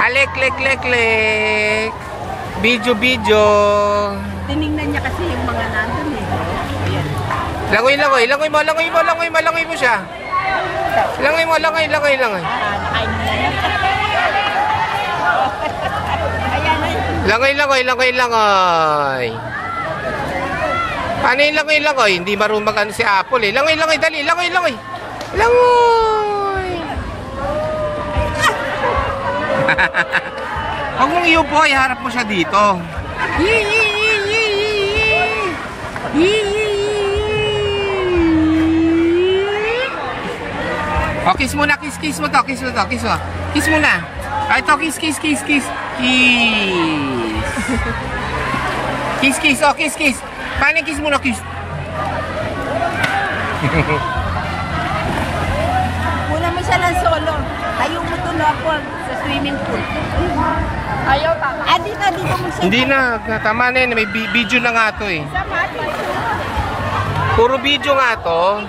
Alek, lek, lek, lek. Video, video. Tinignan niya kasi yung mga nandun eh. Ayan. Langoy, langoy. Langoy mo, langoy mo, langoy mo. Langoy mo siya. Langoy mo, langoy, langoy, langoy. Nakain na yan. Ayan na yun. Langoy, langoy, langoy, langoy. Ano yung langoy, langoy? Hindi marunong mag-ano si Apple eh. Langoy, langoy, dali. Langoy, langoy. Langoy. Huwag mong iupo, iharap mo siya dito. O, kiss muna, kiss, kiss mo to, kiss mo to, kiss mo. Kiss muna. Ay, to, kiss, kiss, kiss, kiss. Kiss. Kiss, kiss, o, kiss, kiss. Paano kiss muna, kiss? Muna mo siya ng solo. Tayo mo to na ako sa swimming pool. Ayaw pa. Ah, dito mo siya. Hindi na, tama na yun. May video na nga to eh. Sa mati. Puro video nga to.